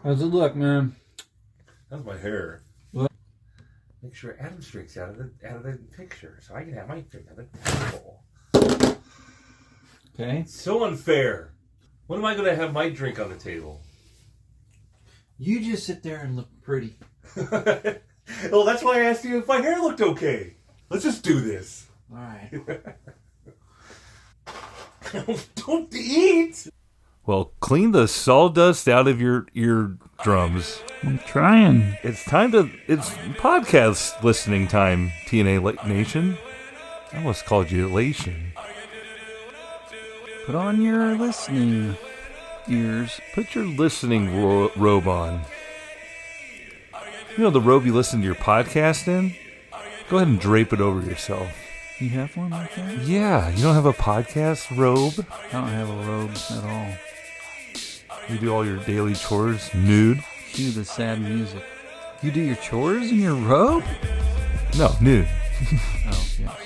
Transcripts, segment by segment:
How's it look, man? That's my hair. What? Make sure Adam's drink's out of the picture, so I can have my drink on the table. Okay. It's so unfair. When am I going to have my drink on the table? You just sit there and look pretty. Well, that's why I asked you if my hair looked okay. Let's just do this. All right. Don't eat! Well, clean the sawdust out of your eardrums. I'm trying. It's podcast listening time, TNA Nation. I almost called you Elation. Put on your listening ears. Put your listening robe on. You know the robe you listen to your podcast in? Go ahead and drape it over yourself. You have one like that? Yeah, you don't have a podcast robe? I don't have a robe at all. You do all your daily chores nude? Cue the sad music. You do your chores in your robe? No, nude. Oh, yes.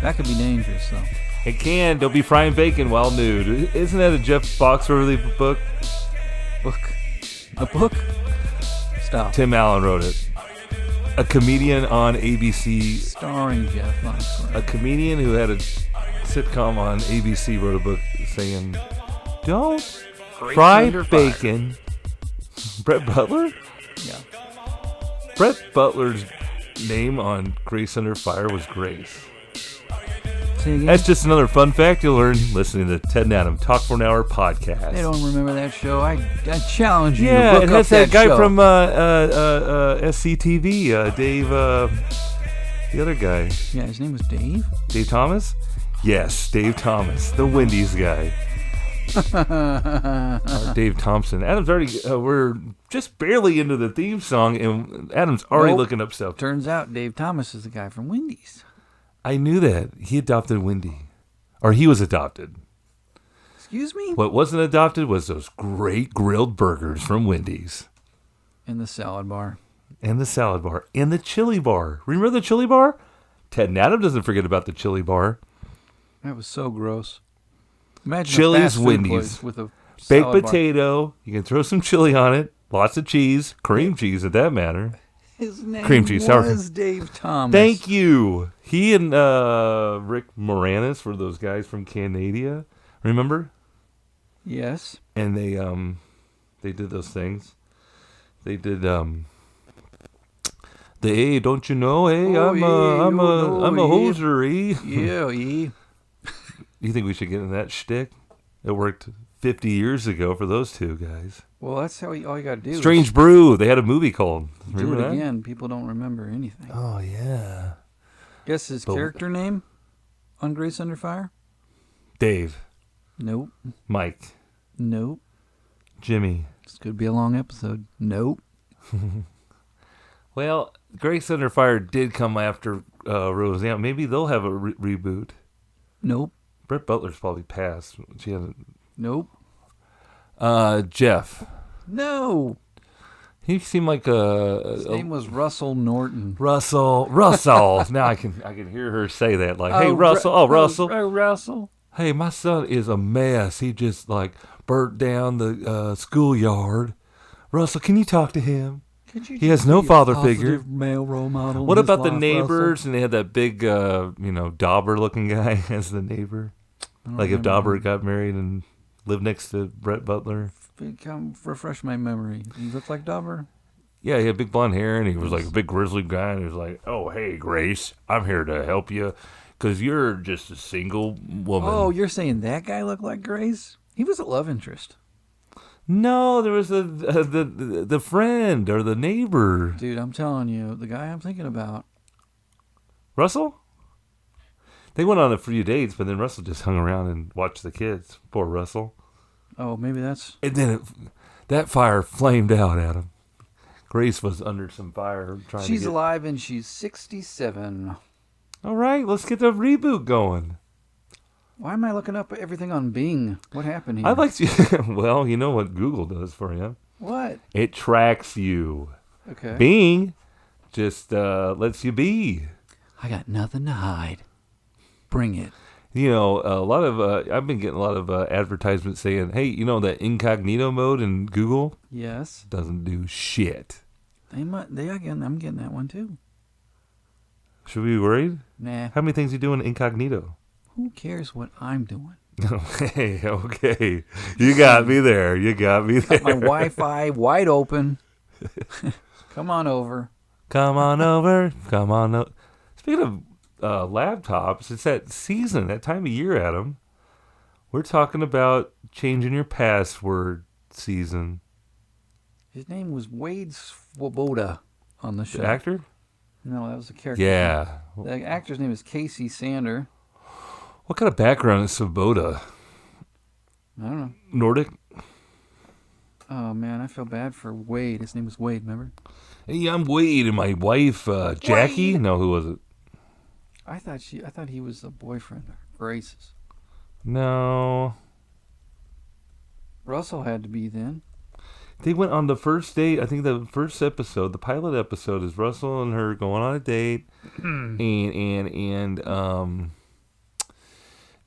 That could be dangerous, though. It can. Don't be frying bacon while nude. Isn't that a Jeff Foxworthy book? Book. A book? Stop. Tim Allen wrote it. A comedian on ABC. Starring Jeff Foxworthy. A comedian who had a sitcom on ABC wrote a book saying, "Don't fry bacon." Brett Butler? Yeah. Brett Butler's name on Grace Under Fire was Grace. Say again? That's just another fun fact you'll learn listening to Ted and Adam Talk for an Hour podcast. They don't remember that show. I challenge you Yeah, to look it up has that guy show. from SCTV, Dave, the other guy. Yeah, his name was Dave? Dave Thomas? Yes, Dave Thomas, the Wendy's guy. Dave Thompson. Adam's already, we're just barely into the theme song, and Adam's already Nope. looking up stuff. Turns out Dave Thomas is the guy from Wendy's. I knew that. He adopted Wendy. Or he was adopted. Excuse me? What wasn't adopted was those great grilled burgers from Wendy's. In the salad bar. And the salad bar. And the chili bar. Remember the chili bar? Ted and Adam doesn't forget about the chili bar. That was so gross. Imagine Chili's a fast food Wendy's. place with a Baked salad bar. potato. You can throw some chili on it. Lots of cheese. Cream cheese, at that matter. His name Cream cheese, sour cream. was Dave Thomas. Thank you. He and Rick Moranis were those guys from Canada. Remember? Yes. And they did those things. They did hey, don't you know? Hey, Oh, I'm yeah, a hoser. Eh? Yeah, yeah. You think we should get in that shtick? It worked 50 years ago for those two guys. Well, that's how all you got to do. Strange Brew. They had a movie called. is do Remember it that? again. People don't remember anything. Oh yeah. Guess his But- character name on Grace Under Fire? Dave, Nope. Mike, Nope. Jimmy. This could be a long episode. Nope. Well, Grace Under Fire did come after Roseanne. Maybe they'll have a reboot. Nope. Brett Butler's probably passed. She had Nope. Jeff. No. He seemed like His name was Russell Norton. Russell. Now I can hear her say that. Like, hey, Russell. Russell. Oh, Russell. Hey, my son is a mess. He just like burnt down the schoolyard. Russell, can you talk to him? He has no father figure. Male role model. What in his about the life, neighbors? Russell? And they had that big, Dauber-looking guy as the neighbor. I don't Like if remember. Dauber got married and lived next to Brett Butler. Come refresh my memory. He looked like Dauber. Yeah, he had big blonde hair, and he was like a big grizzly guy, and he was like, "Oh, hey, Grace, I'm here to help you, because you're just a single woman." Oh, you're saying that guy looked like Grace? He was a love interest. No, there was the friend or the neighbor. Dude, I'm telling you, the guy I'm thinking about. Russell? They went on a few dates, but then Russell just hung around and watched the kids. Poor Russell. Oh, maybe that's... And then that fire flamed out at him. Grace was under some fire trying She's to get... alive and she's 67. All right, let's get the reboot going. Why am I looking up everything on Bing? What happened here? I'd like to... Well, you know what Google does for you. What? It tracks you. Okay. Bing just lets you be. I got nothing to hide. Bring it. You know, a lot of I've been getting a lot of advertisements saying, "Hey, you know that incognito mode in Google Yes. doesn't do shit." I'm getting that one too. Should we be worried? Nah. How many things you do in incognito? Who cares what I'm doing? Okay. You got me there. You got me there. Got my Wi-Fi wide open. Come on over. Come on over. Come on over. Speaking of laptops, it's that season, that time of year, Adam. We're talking about changing your password season. His name was Wade Swoboda on the show. The actor? No, that was the character. Yeah. The actor's name is Casey Sander. What kind of background is Svoboda? I don't know. Nordic? Oh man, I feel bad for Wade. His name was Wade, remember? Hey, I'm Wade, and my wife, Jackie? Wade. No, who was it? I thought he was the boyfriend of Grace's. No. Russell had to be then. They went on the first date. I think the first episode, the pilot episode, is Russell and her going on a date, and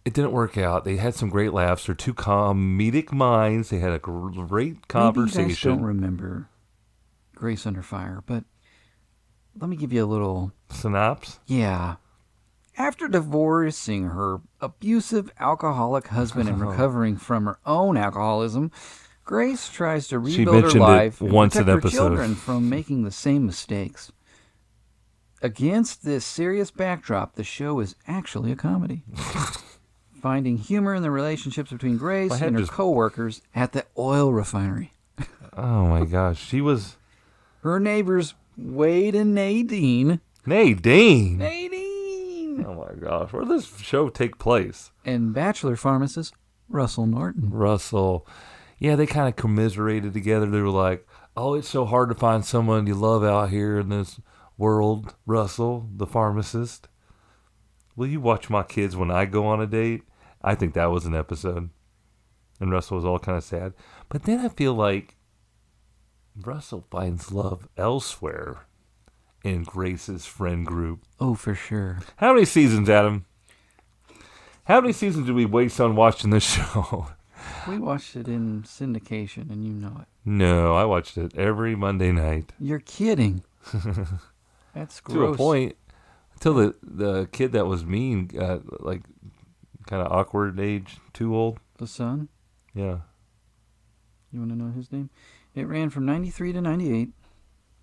it didn't work out. They had some great laughs. They're two comedic minds. They had a great conversation. Maybe you guys don't remember Grace Under Fire, but let me give you a little Synopsis? Yeah. After divorcing her abusive alcoholic husband and recovering from her own alcoholism, Grace tries to She rebuild her mentioned it life and once protect an her episode. children from making the same mistakes. Against this serious backdrop, the show is actually a comedy. Finding humor in the relationships between Grace I had and her just- co-workers at the oil refinery. Oh my gosh, she was Her neighbors, Wade and Nadine. Nadine. Nadine! Oh my gosh, where does this show take place? And bachelor pharmacist, Russell Norton. Russell. Yeah, they kind of commiserated together. They were like, "Oh, it's so hard to find someone you love out here in this world." Russell, the pharmacist. Will you watch my kids when I go on a date? I think that was an episode. And Russell was all kind of sad. But then I feel like Russell finds love elsewhere in Grace's friend group. Oh, for sure. How many seasons, Adam? How many seasons did we waste on watching this show? We watched it in syndication, and you know it. No, I watched it every Monday night. You're kidding. That's gross. To a point, until the kid that was mean got like kind of awkward age, too old. The Son? Yeah, You want to know his name? It ran from 93 to 98.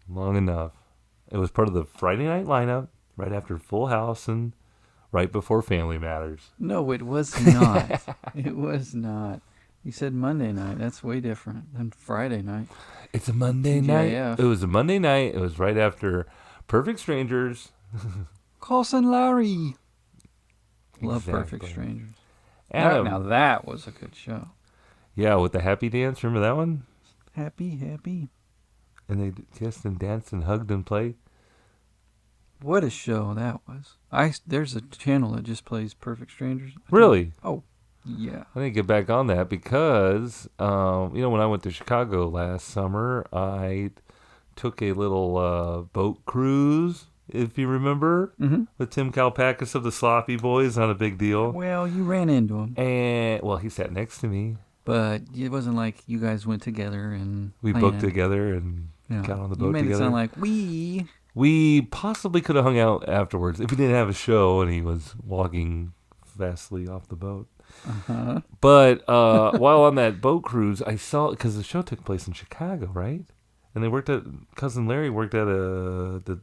long enough. It was part of the Friday night lineup, right after Full House and right before Family Matters. No, it was not. It was not. You said Monday night. That's way different than Friday night. It's a Monday TGIF. night. It was a Monday night. It was right after Perfect Strangers. Carlson Larry. Love Exactly. Perfect Strangers. Adam. Now that was a good show. Yeah, with the happy dance. Remember that one? Happy, happy. And they kissed and danced and hugged and played. What a show that was. There's a channel that just plays Perfect Strangers. Really? Oh, yeah. I didn't get back on that because, when I went to Chicago last summer, I took a little boat cruise, if you remember, with Tim Kalpakis of the Sloppy Boys. Not a big deal. Well, you ran into him, And, well, he sat next to me. but it wasn't like you guys went together and We planned. booked together and Yeah. got on the You boat made together. it sound like we. We possibly could have hung out afterwards if we didn't have a show and he was walking fastly off the boat. Uh-huh. But while on that boat cruise, I saw, because the show took place in Chicago, right? And they worked at, Cousin Larry worked at the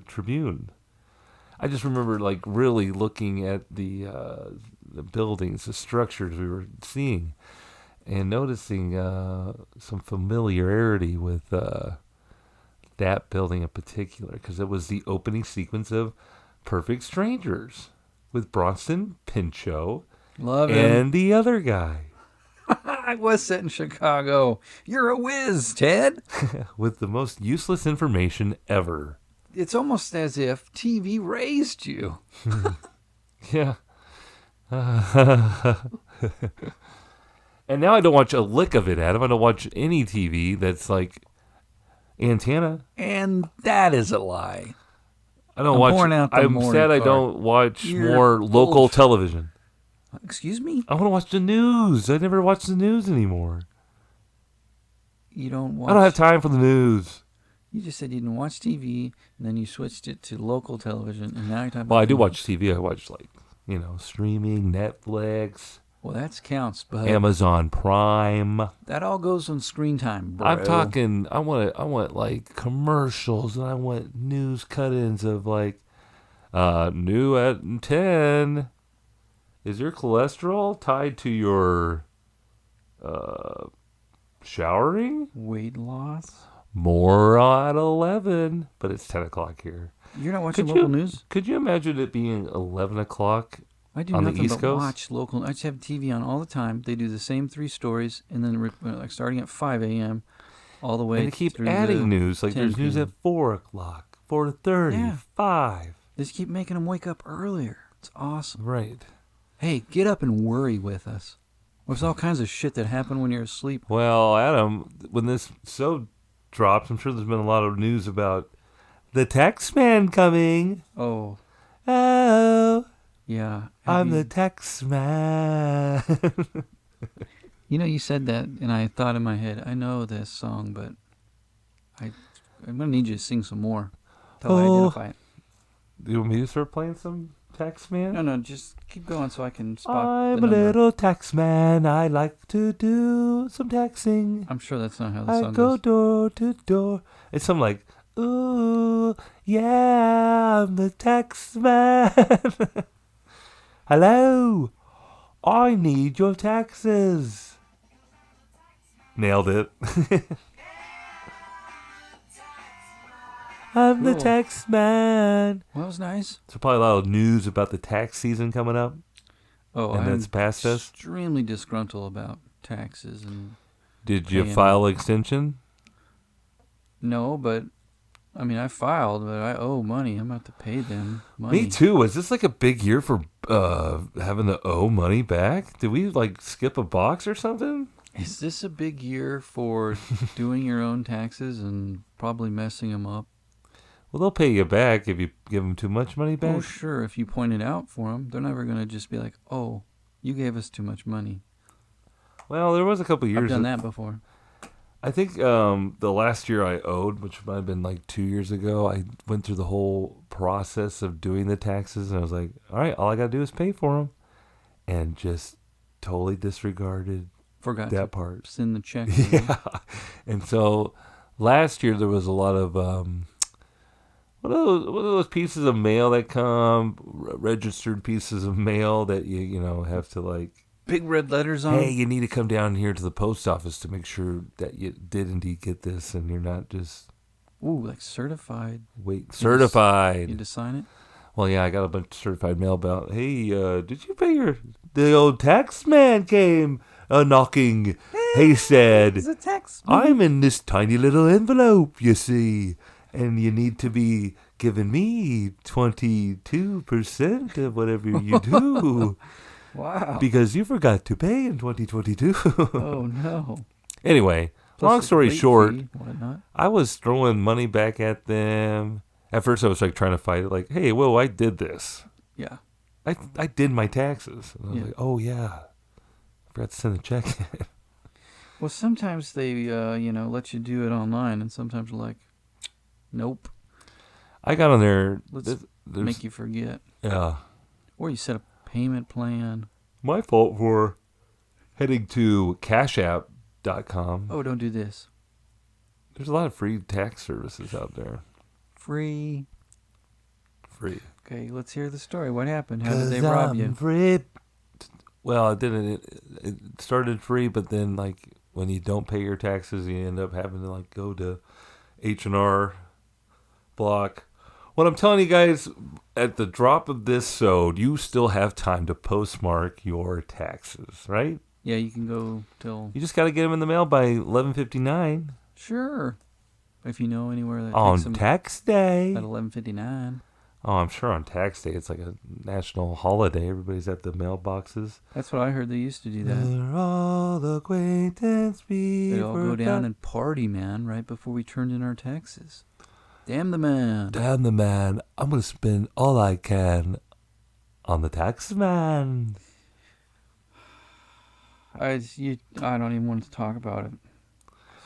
Tribune. I just remember like really looking at the buildings, the structures we were seeing, and noticing some familiarity with that building in particular, because it was the opening sequence of Perfect Strangers with Bronson Pinchot Love him. and the other guy I was set in Chicago. You're a whiz, Ted. with the most useless information ever. It's almost as if TV raised you. Yeah. And now I don't watch a lick of it, Adam. I don't watch any TV that's like antenna. And that is a lie. I don't I'm watch. pouring out the I'm morning sad I car. don't watch You're more local bullshit. television. Excuse me? I want to watch the news. I never watch the news anymore. You don't watch... I don't have time for the news. You just said you didn't watch TV, and then you switched it to local television, and now you're talking about... Well, I do news. watch TV. I watch, like, streaming, Netflix, Well, that counts, but Amazon Prime. that all goes on screen time, bro. I'm talking. I want like commercials, and I want news cut-ins of like, new at 10. Is your cholesterol tied to your, showering? Weight loss? More at 11, but it's 10 o'clock here. You're not watching Could local you- news? Could you imagine it being 11 o'clock? I do on the nothing East but Coast? watch local. I just have TV on all the time. They do the same 3 stories, and then like starting at 5 a.m. all the way And they keep through adding the news. Like 10 there's news p.m. at 4 o'clock, 4:30, Yeah. 5. They just keep making them wake up earlier. It's awesome. Right. Hey, get up and worry with us. There's all kinds of shit that happen when you're asleep. Well, Adam, when this show drops, I'm sure there's been a lot of news about the tax man coming. Oh, Oh, yeah. I'm the tax man. You said that, and I thought in my head, I know this song, but I'm going to need you to sing some more until I Oh. identify it. Do you want me to start playing some tax man? No, just keep going so I can spot I'm the a number. little tax man. I like to do some taxing. I'm sure that's not how the I song go goes. door to door. It's something like, ooh, yeah, I'm the tax man. Hello, I need your taxes. Nailed it. I'm the Cool. tax man. Well, that was nice. So probably a lot of news about the tax season coming up. Oh, And I'm that's past us? extremely disgruntled about taxes and Did you Paying. file extension? no, but I mean I filed, but I owe money. I'm about to pay them money. Me too. Was this like a big year for having to owe money back? Did we like skip a box or something? Is this a big year for doing your own taxes and probably messing them up? Well, they'll pay you back if you give them too much money back. Oh, sure. If you point it out for them, they're never going to just be like, "Oh, you gave us too much money." Well, there was a couple years. I've done that before. I think the last year I owed, which might have been like 2 years ago, I went through the whole process of doing the taxes, and I was like, all right, all I got to do is pay for them, and just totally disregarded Forgot that to part. send the check. Yeah. And so last year there was a lot of what are those pieces of mail that come, registered pieces of mail that you have to like, Big red letters on. hey, you need to come down here to the post office to make sure that you did indeed get this, and you're not just Ooh, like certified. You certified. need to sign it. Well, yeah, I got a bunch of certified mail about, hey, did you pay the old tax man came knocking. He said, It's a tax. I'm in this tiny little envelope, you see, and you need to be giving me 22% of whatever you do Wow. because you forgot to pay in 2022. Oh no. Anyway, Plus long the story late short, fee, whatnot. I was throwing money back at them. At first, I was like trying to fight it, like, "Hey, I did this. Yeah. I did my taxes." And I was Yeah. like, "Oh yeah, I forgot to send a check." Well, sometimes they, let you do it online, and sometimes they're like, nope, I got on there. Let's there's- make you forget. yeah, Or you set a payment plan. my fault for heading to CashApp.com. Oh, don't do this. There's a lot of free tax services out there. Free. Free. Okay, let's hear the story. What happened? How did they rob you? Free. Well, it didn't. It started free, but then like when you don't pay your taxes, you end up having to like go to H&R Block. What I'm telling you guys, at the drop of this sode, you still have time to postmark your taxes, right? Yeah, you can go till... You just got to get them in the mail by 11:59 Sure. If you know anywhere that on takes them tax day. at 11:59. Oh, I'm sure on tax day it's like a national holiday. Everybody's at the mailboxes. That's what I heard. They used to do that. Where all the acquaintance be They'd all go down and party, man, right before we turned in our taxes. Damn the man. Damn the man, I'm going to spend all I can on the tax man. I don't even want to talk about it.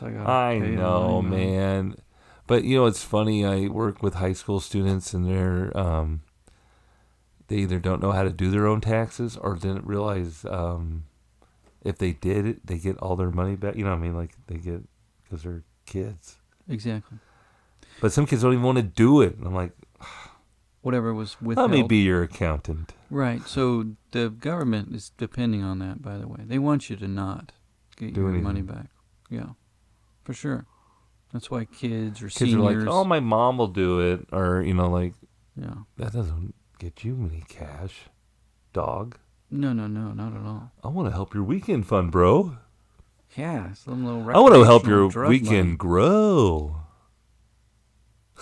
So gotta I pay the know, money now. man. But it's funny. I work with high school students, and they either don't know how to do their own taxes or didn't realize if they did it, they get all their money back. You know what I mean? Like they get because they're kids. Exactly. But some kids don't even want to do it. And I'm like, Whatever was withheld. let me be your accountant. Right. So the government is depending on that, by the way. They want you to not get Do your anything. money back. Yeah, for sure. That's why kids or Kids seniors. are like, oh, my mom will do it, or like Yeah. that doesn't get you any cash, dog. No, not at all. I want to help your weekend fund, bro. Yeah, some little. I want to help your recreational drug weekend grow.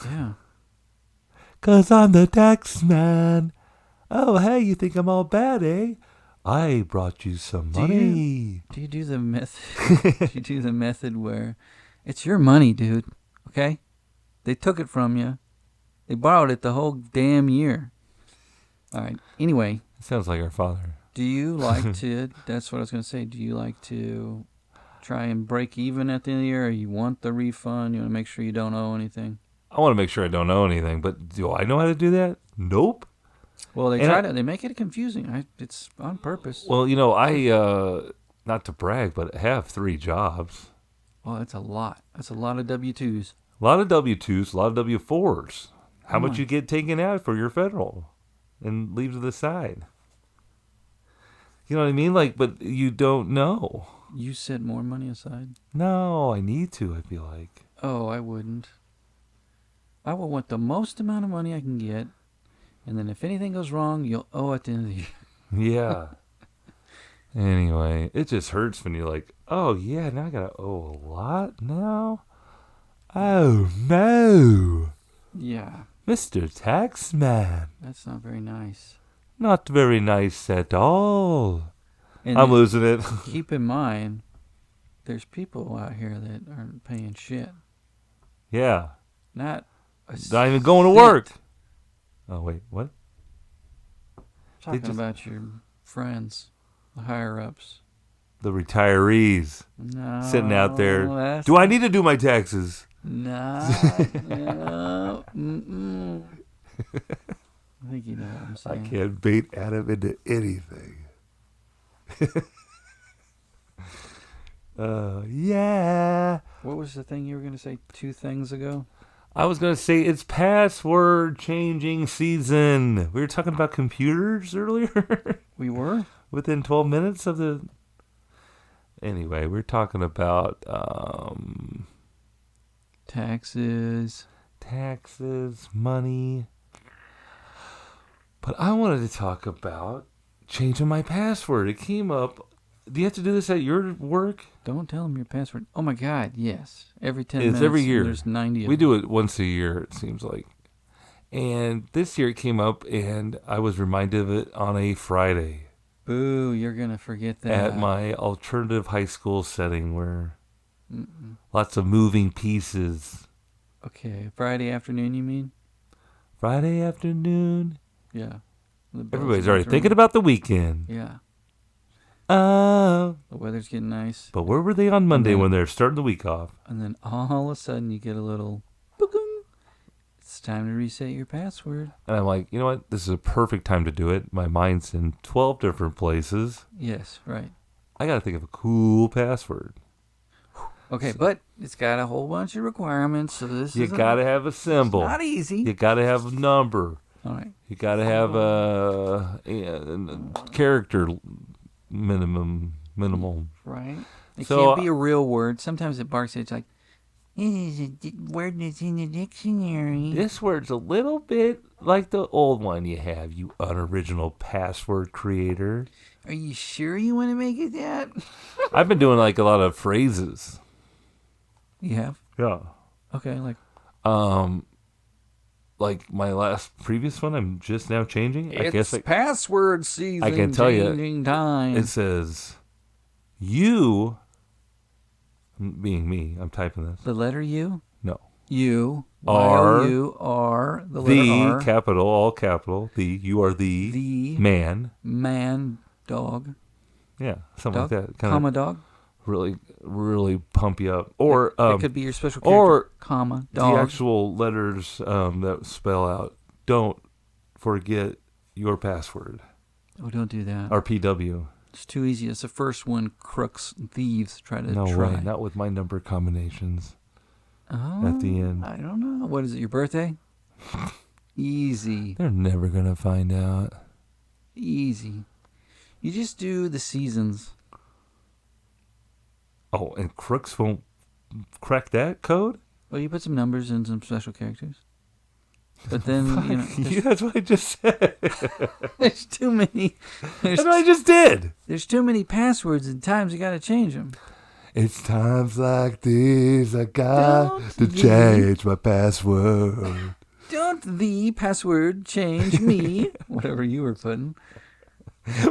money. Yeah. 'Cause I'm the tax man. Oh, hey, you think I'm all bad, eh? I brought you some Do money. Do you do the method? Do you do the method where it's your money, dude? Okay, they took it from you. They borrowed it the whole damn year. All right. Anyway, Sounds like our father. do you like to? That's what I was going to say. Do you like to try and break even at the end of the year, or you want the refund? You want to make sure you don't owe anything? I want to make sure I don't know anything, but do I know how to do that? Nope. Well, they And try I- to. They make it confusing. It's on purpose. Well, I not to brag, but I have 3 jobs. Oh, that's a lot. That's a lot of W-2s. A lot of W-2s, a lot of W-4s. How Oh much my. you get taken out for your federal and leave to the side? You know what I mean? Like, but you don't know. You set more money aside. No, I need to, I feel like. Oh, I wouldn't. I will want the most amount of money I can get, and then if anything goes wrong, you'll owe at the end of the year. Yeah. Anyway, it just hurts when you're like, oh, yeah, now I got to owe a lot now? Oh, no. Yeah, Mr. Taxman. that's not very nice. Not very nice at all. And I'm then losing it. keep in mind, there's people out here that aren't paying shit. Yeah. Not Not even going to work. Oh, wait, what? Talking just- about your friends, the higher ups. The retirees No, sitting out there. that's Do I need to do my taxes? No. Mm-mm. I think you know what I'm I saying. can't bait Adam into anything. Yeah. What was the thing you were going to say 2 things ago? I was going to say it's password changing season. We were talking about computers earlier. We were? Within 12 minutes of the... Anyway, we're talking about Taxes. taxes, money. But I wanted to talk about changing my password. It came up. Do you have to do this at your work? Don't tell them your password. Oh my God, yes. Every 10 It's minutes. every year. There's 90 of We them. do it once a year, it seems like. And this year it came up, and I was reminded of it on a Friday Boo, you're going to forget that. at my alternative high school setting where Mm-mm. lots of moving pieces. Okay, Friday afternoon, you mean? Friday afternoon. Yeah. The bells Everybody's are already ringing. thinking about the weekend. Yeah. Oh. The weather's getting nice. But where were they on Monday then- when they're starting the week off? And then all of a sudden you get a little boogong. It's time to reset your password. And I'm like, you know what? This is a perfect time to do it. My mind's in 12 different places. Yes, right. I got to think of a cool password. Okay, but it's got a whole bunch of requirements, so this You is got to have a symbol. not easy. You got to have a number. All right. You got to have a character minimal. Right. It So, can't be a real word. Sometimes it barks at you like, this is a word that's in the dictionary. This word's a little bit like the old one you have, you unoriginal password creator. Are you sure you want to make it that? I've been doing like a lot of phrases. You have? Yeah. Okay, Like my last previous one, I'm just now changing. I guess password season. I can tell you, changing time. it says, you, being me, I'm typing this. The letter U? No. U. R. Y-O-U, R. The letter The, R. capital, all capital. The, you are the The man. man dog. Yeah, something Dog? like that. Kind Comma of dog? really, really pump you up. Or It could be your special character. or Comma the dog. actual letters that spell out, don't forget your password. Oh, don't do that. RPW. It's too easy. It's the first one crooks and thieves try to No try. way, not with my number combinations Oh, at the end. I don't know. What is it, your birthday? Easy. They're never going to find out. Easy. You just do the seasons. Oh, and crooks won't crack that code? Well, you put some numbers and some special characters. But then, you know, Yeah, that's what I just said. there's too many. That's what I just did. There's too many passwords and times you got to change them. It's times like these I got Don't to you- change my password. Don't the password change me. Whatever you were putting.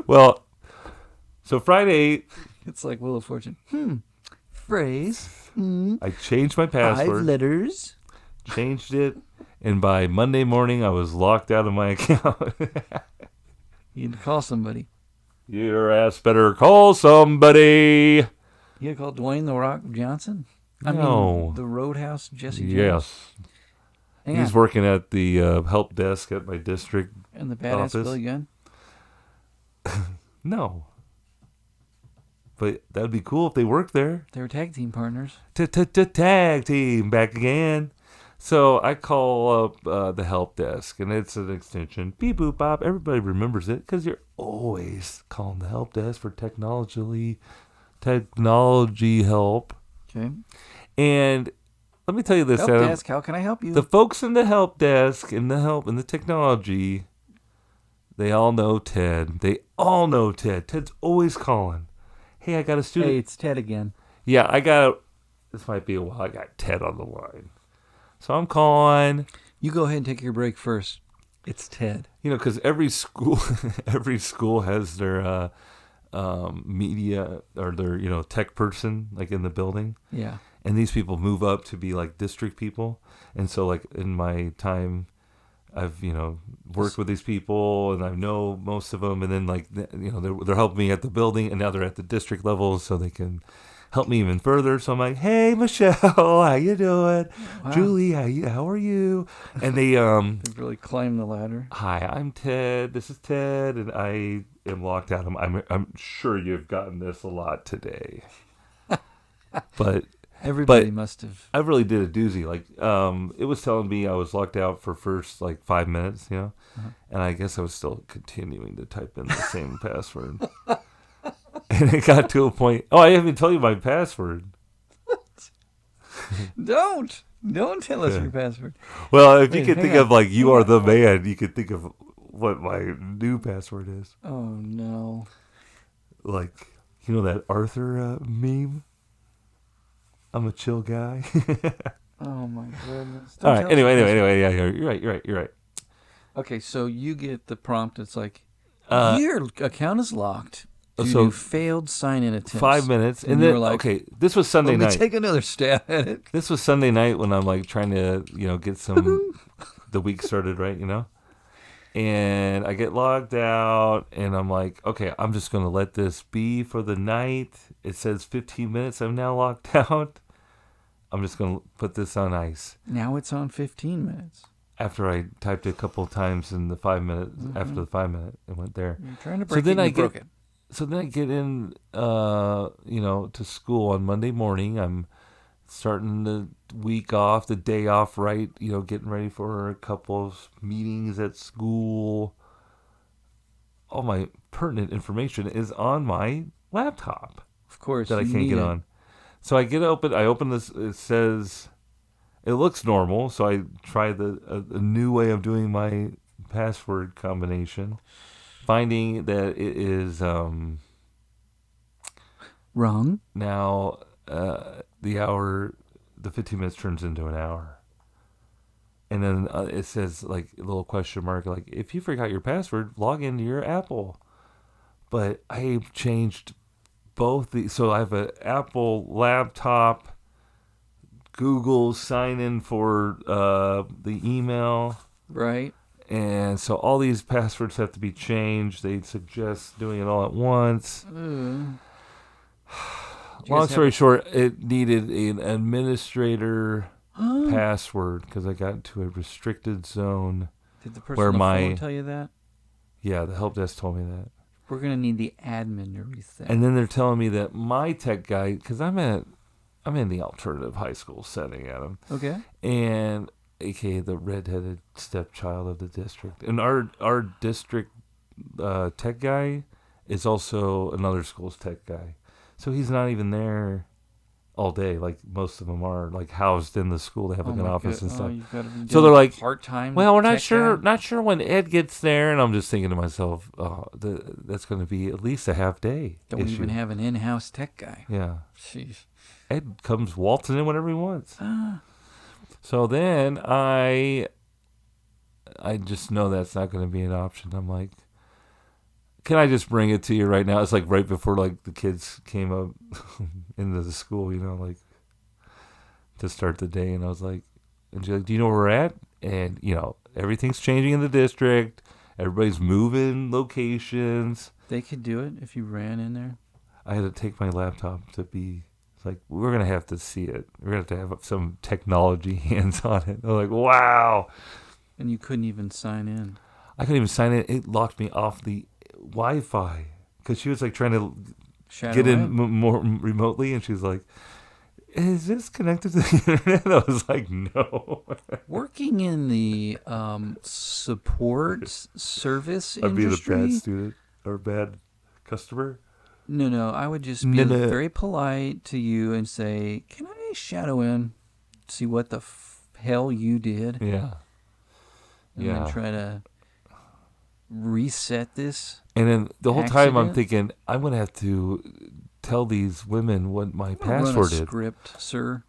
Well, so Friday, It's like Wheel of Fortune. Phrase. I changed my 5 password, letters. changed it, and by Monday morning, I was locked out of my account. You had to call somebody. Your ass better call somebody. You had to call Dwayne The Rock Johnson? I No. mean, the Roadhouse Jesse James. Yes. Hang He's on. working at the help desk at my district. And the badass office. Billy Gunn. No. But that would be cool if they worked there. They were tag team partners. Tag team back again. So I call up the help desk, and it's an extension. Beep boop bop. Everybody remembers it because you're always calling the help desk for technology help. Okay. And let me tell you this, Help Adam. desk, how can I help you? The folks in the help desk and the technology, they all know Ted. They all know Ted. Ted's always calling. Hey, I got a student. Hey, it's Ted again. Yeah, this might be a while. I got Ted on the line. So I'm calling, You go ahead and take your break first. It's Ted. because every school has their media or their, tech person like in the building. Yeah. And these people move up to be like district people. And so like in my time, I've, worked with these people and I know most of them. And then like, they're helping me at the building and now they're at the district level so they can help me even further. So I'm like, hey, Michelle, how you doing? Wow. Julie, how are you? And they, They've really climbed the ladder. hi, I'm Ted. This is Ted. And I am locked out. I'm sure you've gotten this a lot today. But Everybody must have. I really did a doozy. Like, it was telling me I was locked out for first like 5 minutes, and I guess I was still continuing to type in the same password. And it got to a point. Oh, I haven't told you my password. Don't tell us your password. Well, if you Wait, could hang think on. of like you are the man, you could think of what my new password is. Oh no. Like, that Arthur meme. I'm a chill guy. Oh my goodness. All Don't right. tell us Anyway. your password. Yeah, you're right. Okay, so you get the prompt. It's like Uh, your account is locked due so to failed sign-in attempts. 5 minutes, and you then were like, okay, this was Sunday Let me night. take another stab at it. This was Sunday night when I'm like trying to, get some the week started right, and I get logged out and I'm like, okay, I'm just going to let this be for the night. It says 15 minutes. I'm now locked out. I'm just going to put this on ice. Now it's on 15 minutes. After I typed it a couple of times in the 5 minutes, after the 5 minute, it went there. You're trying to So break then it. I You broke get- it. So then I get in, to school on Monday morning. I'm starting the week off, the day off, right? Getting ready for a couple of meetings at school. All my pertinent information is on my laptop Of course. that I you can't need get it. on. So I open this, it says, it looks normal. So I try a new way of doing my password combination, finding that it is, Wrong. now the 15 minutes turns into an hour. And then it says like a little question mark, like if you forgot your password, log into your Apple. But I changed both so I have an Apple laptop, Google sign in for the email, Right. And so all these passwords have to be changed. They suggest doing it all at once. Did you Long guys story have- short, it needed an administrator password because I got into a restricted zone. Did the person where on the my- phone tell you that? Yeah, the help desk told me that. We're gonna need the admin to reset. And then they're telling me that my tech guy, because I'm in the alternative high school setting, Adam, Okay. and aka the redheaded stepchild of the district. And our district tech guy is also another school's tech guy, so he's not even there all day like most of them are, like housed in the school. They have like an office and stuff. So they're like, part-time. well, we're not tech sure guy? not sure when Ed gets there. And I'm just thinking to myself, oh, that's going to be at least a half day Don't issue. even have an in-house tech guy. Yeah, Jeez. Ed comes waltzing in whenever he wants. So then I just know that's not going to be an option. I'm like, can I just bring it to you right now? It's like right before like the kids came up into the school, you know, like to start the day. And I was like, and she's like, do you know where we're at? And, you know, everything's changing in the district. Everybody's moving locations. They could do it if you ran in there. I had to take my laptop to be like, we're going to have to see it. We're going to have some technology hands on it. I'm like, wow. And you couldn't even sign in. I couldn't even sign in. It locked me off the Wi-Fi because she was like trying to Shadow get in Ed? more remotely. And she's like, is this connected to the internet? I was like, no. Working in the support service I'd be the industry. bad student or bad customer. No. I would just be No. very polite to you and say, "Can I shadow in, see what the hell you did, Yeah. and Yeah. then try to reset this?" And then the whole time I'm Accident? thinking, I'm going to have to tell these women what my I'm gonna run a password is. script, sir.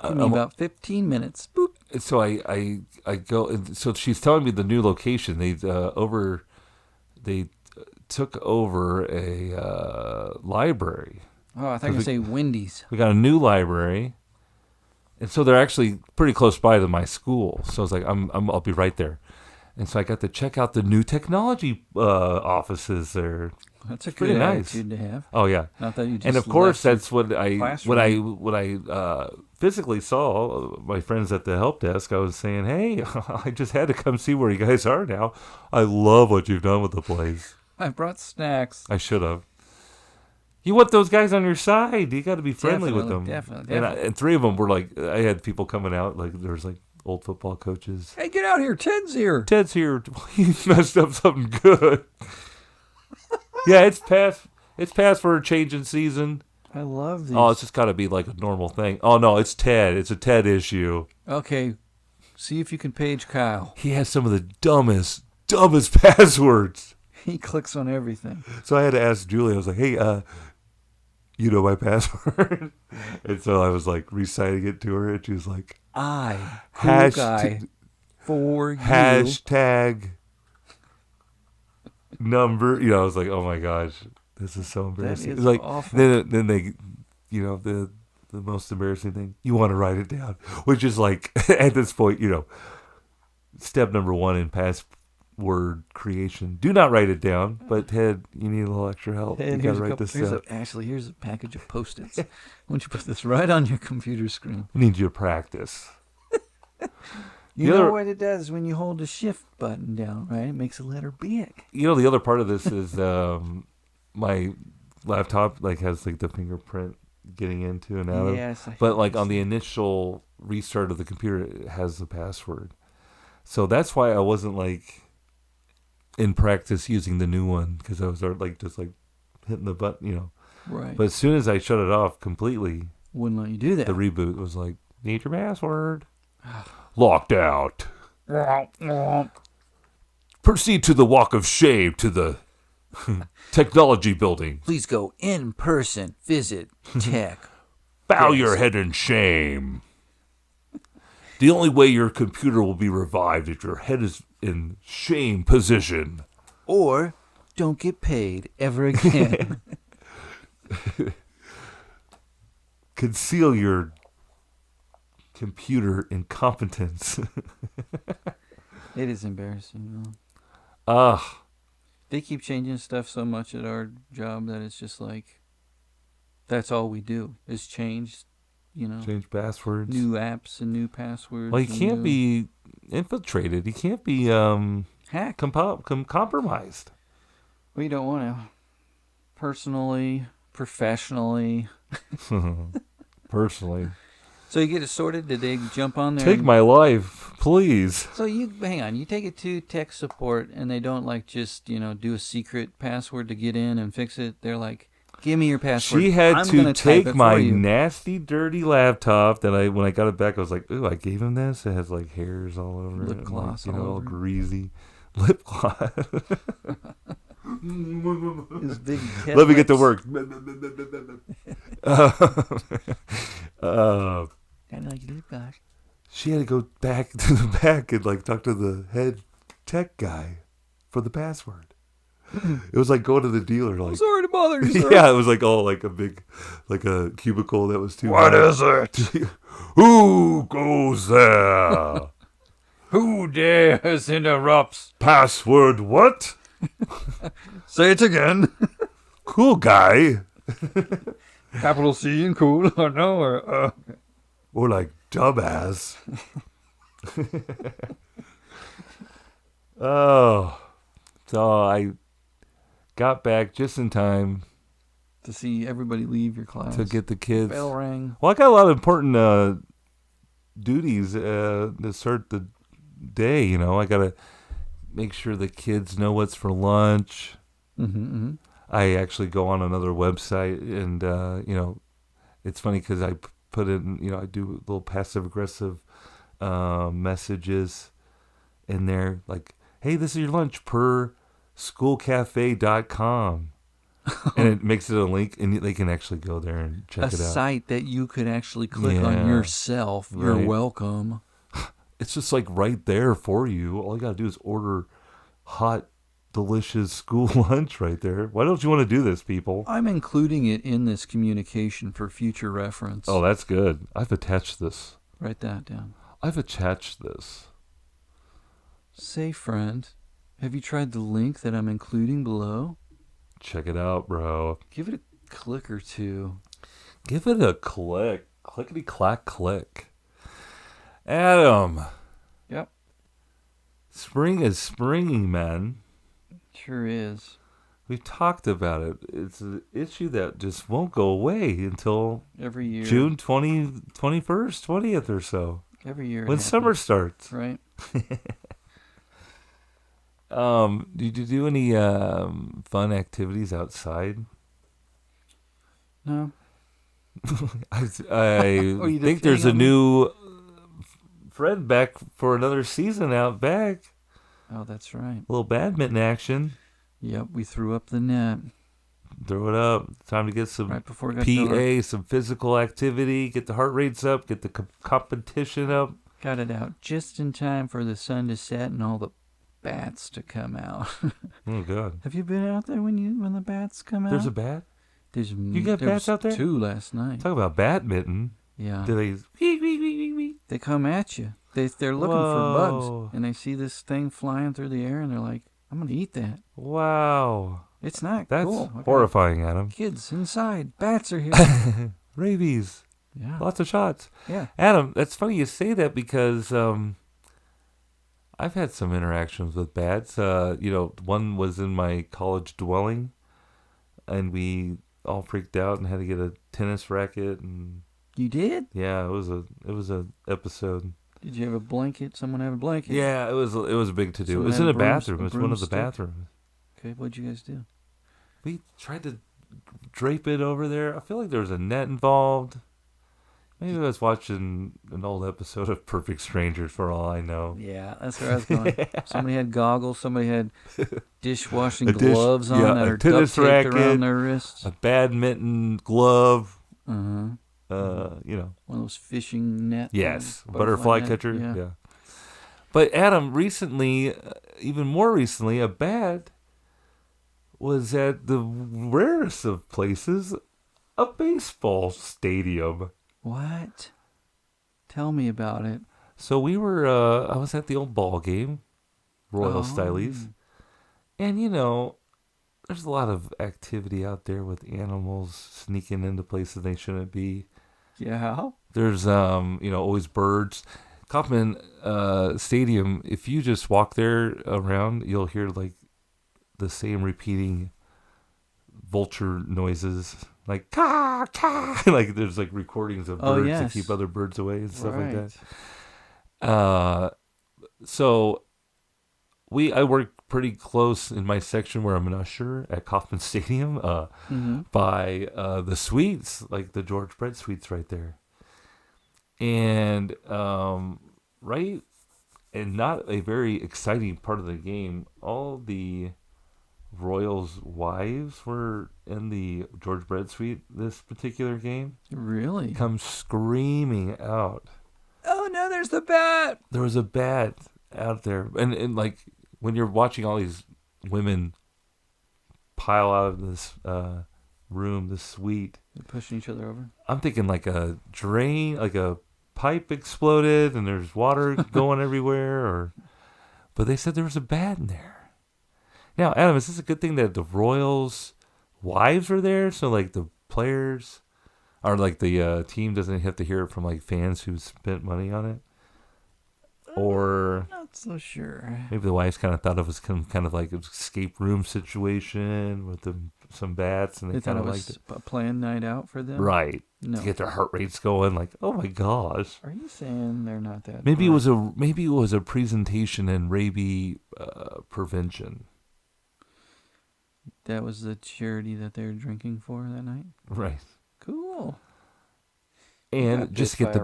Give me I'm- about 15 minutes. Boop. So I go. So she's telling me the new location. They took over a library. Oh, I thought you were going to say Wendy's. We got a new library, and so they're actually pretty close by to my school. So I was like, I'll be right there. And so I got to check out the new technology offices there. That's a pretty good nice. attitude to have. Oh yeah. Not that you just And of course, left that's what I classroom. when I physically saw my friends at the help desk. I was saying, "Hey, I just had to come see where you guys are now. I love what you've done with the place. I brought snacks. I should have. You want those guys on your side. You got to be friendly with them. Definitely. And three of them were like, I had people coming out like there was like old football coaches. Hey, get out here. Ted's here. Ted's here. He messed up something good. Yeah, it's past for a change in season. I love these. Oh, it's just got to be like a normal thing. Oh, no, it's Ted. It's a Ted issue. Okay. See if you can page Kyle. He has some of the dumbest passwords. He clicks on everything. So I had to ask Julie. I was like, hey, you know my password? And so I was like reciting it to her. And she was like, Cool guy, for you. hashtag number. You know, I was like, oh my gosh, this is so embarrassing. is It's like, awful. Then they, you know, the most embarrassing thing, you want to write it down, which is like at this point, you know, step number one in password creation. Do not write it down, but Ted, you need a little extra help. And you here's gotta a write couple, this down. Actually, here's a package of Post-its. Why don't you put this right on your computer screen? We need you to practice. You The know other- what it does when you hold the shift button down, right? It makes a letter big. You know, the other part of this is my laptop like has like the fingerprint getting into and out of. Yes. But like on the initial restart of the computer, it has the password. So that's why I wasn't like in practice using the new one because I was like just like hitting the button, you know. Right. But as soon as I shut it off completely, Wouldn't let you do that. the reboot was like, need your password. Locked out. Proceed to the walk of shame to the technology building. Please go in person. Visit tech. Bow Yes. your head in shame. The only way your computer will be revived if your head is in shame position. Or don't get paid ever again. Conceal your computer incompetence. It is embarrassing. Though. Ugh. They keep changing stuff so much at our job that it's just like that's all we do is change. Change passwords. New apps and new passwords. Well, he and can't new- be infiltrated. He can't be hacked. compromised. We don't want to. Personally, professionally. Personally. So you get it sorted? Did they jump on there? Take my life, please. So you hang on. You take it to tech support, and they don't like just do a secret password to get in and fix it. They're like, "Give me your password." She had I'm to gonna type take it my for you. nasty, dirty laptop that when I got it back, I was like, "Ooh, I gave him this. It has like hairs all over Lip it, gloss like, all all over it. greasy, lip gloss." His big Let me get to lips. work. uh, Kind of like lip gloss. she had to go back to the back and like talk to the head tech guy for the password. It was like going to the dealer, I'm like, sorry to bother you, sir. yeah, it was like all like a big, like a cubicle that was too. What high. is it? Who goes there? Who dares interrupts? Password what? Say it again. Cool guy. Capital C and cool or no or Or like dumbass. Oh. So I got back just in time to see everybody leave your class. to get the kids. Bell rang. Well, I got a lot of important duties to start the day, I got to make sure the kids know what's for lunch. Mm-hmm. I actually go on another website and, it's funny because I put in, I do little passive-aggressive messages in there like, hey, this is your lunch per schoolcafe.com. And it makes it a link and they can actually go there and check it out. A site that you could actually click Yeah. on yourself. You're Right. welcome. It's just like right there for you. All you got to do is order hot, delicious school lunch right there. Why don't you want to do this, people? I'm including it in this communication for future reference. Oh, that's good. I've attached this. Write that down. I've attached this. Say, friend, have you tried the link that I'm including below? Check it out, bro. Give it a click or two. Give it a click. Clickety clack click. Adam. Yep. Spring is springing, man. Sure is. We've talked about it. It's an issue that just won't go away until Every year. June 21st, 20th or so. Every year. it When summer happens, starts. Right? Did you do any fun activities outside? No. I Oh, you think just there's hang a on new friend back for another season out back. Oh, that's right. A little badminton action. Yep, we threw up the net Throw it up. Time to get some right before it got dark. PA, some physical activity, get the heart rates up, get the competition up. Got it out just in time for the sun to set and all the bats to come out. Oh God, Have you been out there when the bats come out? there's a bat. There's You got there bats was out there? 2 last night. Talk about badminton. Yeah, Do they? they come at you. They're looking for Whoa. bugs, and they see this thing flying through the air, and they're like, "I'm gonna eat that." Wow, It's not that's cool. Okay. horrifying, Adam. Kids inside, bats are here. Rabies, Yeah, lots of shots. yeah. Adam, that's funny you say that because I've had some interactions with bats. One was in my college dwelling, and we all freaked out and had to get a tennis racket, and You did? yeah, it was a episode. Did you have a blanket? Someone have a blanket? Yeah, it was a big to do. It Someone was had in a a bathroom. It was one of the broomstick? bathrooms. Okay, what'd you guys do? We tried to drape it over there. I feel like there was a net involved. Maybe I was watching an old episode of Perfect Strangers for all I know. Yeah, that's where I was going. Somebody had goggles. Somebody had dishwashing A dish- gloves on yeah, that a are duct tennis taped racket, around their wrists. A badminton glove. Uh-huh. One One of those fishing net. Yes, butterfly net, catcher. Yeah. Yeah. But Adam, recently, even more recently, a bat was at the rarest of places, a baseball stadium. What? Tell me about it. So we were, I was at the old ball game, Royal Stylies. And, there's a lot of activity out there with animals sneaking into places they shouldn't be. Yeah. There's, always birds. Kauffman Stadium, if you just walk there around, you'll hear, like, the same repeating vulture noises. Like, caw, caw. Like, there's, like, recordings of birds to keep other birds away and stuff like that. So I work pretty close in my section where I'm an usher at Kauffman Stadium by the suites, like the George Brett suites right there. And right, and not a very exciting part of the game, all the Royals' wives were in the George Brett suite this particular game. Really? Come screaming out. Oh no, there's the bat. There was a bat out there. And like, when you're watching all these women pile out of this room, this suite, They're pushing each other over. I'm thinking like a drain, like a pipe exploded and there's water going everywhere. But they said there was a bat in there. Now, Adam, is this a good thing that the Royals' wives were there? So like the players, or like the team doesn't have to hear it from like fans who spent money on it? Or Not so sure. maybe the wives kind of thought it was kind of like an escape room situation with some bats, and They they thought kind it of liked was it. a planned night out for them. Right. No. To get their heart rates going, like, oh my gosh. Are you saying they're not that? Maybe bright? it was a presentation in rabies prevention. That was the charity that they were drinking for that night. Right. Cool. And Got just bit get by a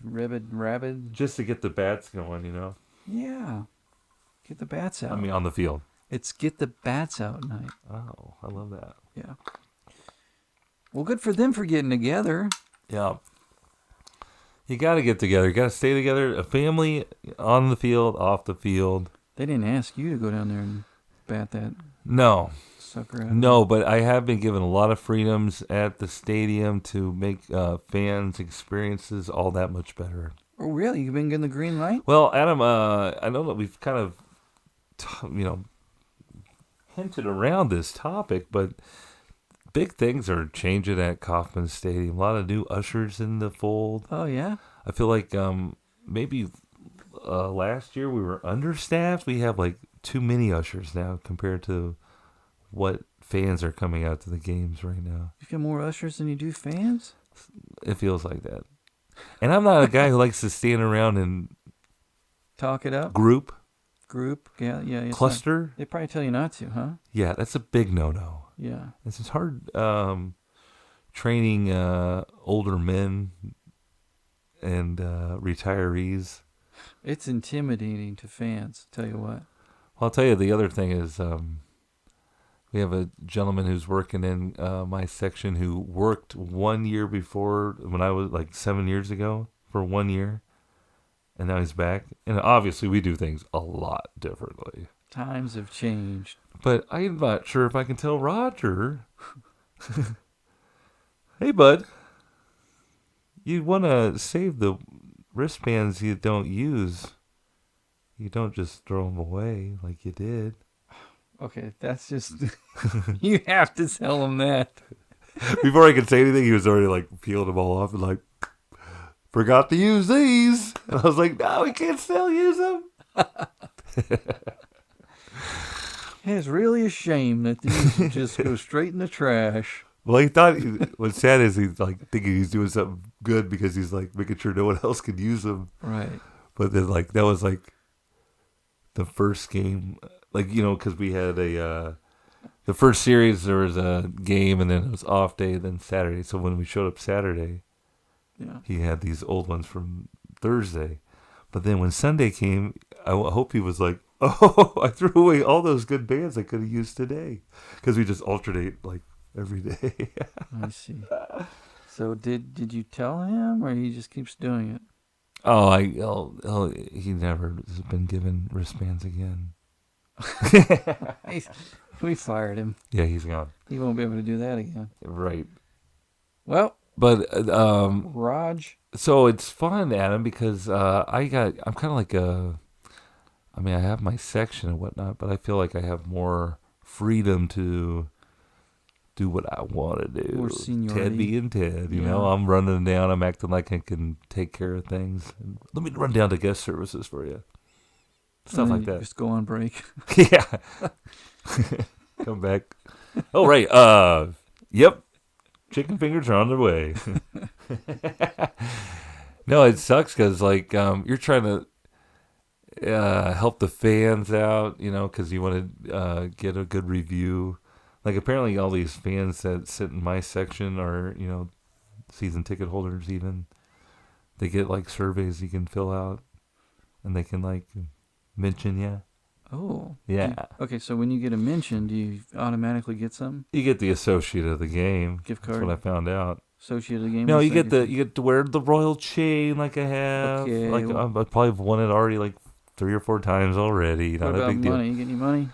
rabid. just to get the bats going, Yeah. Get the bats out. I mean, on the field. It's get the bats out night. Oh, I love that. Yeah. Well, good for them for getting together. Yeah. You got to get together. You got to stay together. A family on the field, off the field. They didn't ask you to go down there and bat that No. sucker out. No, but I have been given a lot of freedoms at the stadium to make fans' experiences all that much better. Oh, really? You've been getting the green light? Well, Adam, I know that we've kind of, hinted around this topic, but big things are changing at Kauffman Stadium. A lot of new ushers in the fold. Oh, yeah? I feel like maybe last year we were understaffed. We have like too many ushers now compared to what fans are coming out to the games right now. You've got more ushers than you do fans? It feels like that. And I'm not a guy who likes to stand around and Talk it up? group, Yeah. It's cluster. not- they probably tell you not to, huh? Yeah, that's a big no-no. Yeah. It's hard training older men and retirees. It's intimidating to fans, tell you what. I'll tell you the other thing is we have a gentleman who's working in my section who worked 1 year before when I was like 7 years ago for 1 year. And now he's back. And obviously we do things a lot differently. Times have changed. But I'm not sure if I can tell Roger. Hey, bud. You want to save the wristbands you don't use. You don't just throw them away like you did. Okay, that's just... you have to tell them that. Before I could say anything, he was already like peeling them all off and like, forgot to use these. And I was like, no, we can't still use them. It's really a shame that these just go straight in the trash. Well, he thought, what's sad is he's like thinking he's doing something good because he's like making sure no one else can use them. Right. But then like, that was like the first game, like, because we had the first series, there was a game and then it was off day, then Saturday. So when we showed up Saturday, Yeah. he had these old ones from Thursday. But then when Sunday came, I hope he was like, oh, I threw away all those good bands I could have used today. Because we just alternate like every day. I see. So did you tell him, or he just keeps doing it? Oh, he never has been given wristbands again. We fired him. Yeah, he's gone. He won't be able to do that again. Right. Well, But Raj. so it's fun, Adam, because I'm kind of like I mean, I have my section and whatnot, but I feel like I have more freedom to do what I want to do. More seniority. Ted being Ted, you Yeah. know, I'm running down. I'm acting like I can take care of things. Let me run down to guest services for you. Stuff And then like you that. Just go on break. Yeah. Come back. Oh, right. Yep. Chicken fingers are on their way. No, it sucks because, like, you're trying to help the fans out, you know, because you want to get a good review. Like, apparently all these fans that sit in my section are, you know, season ticket holders even. They get, like, surveys you can fill out, and they can, like, mention you. Oh. Yeah. Okay, so when you get a mention, do you automatically get something? You get the associate of the game. Gift That's card? what I found out. Associate of the game? No, What's you that get to wear the royal chain like I have. Okay, Like well- I probably have won it already like 3 or 4 times already. What Not a about big deal. money? You get any money?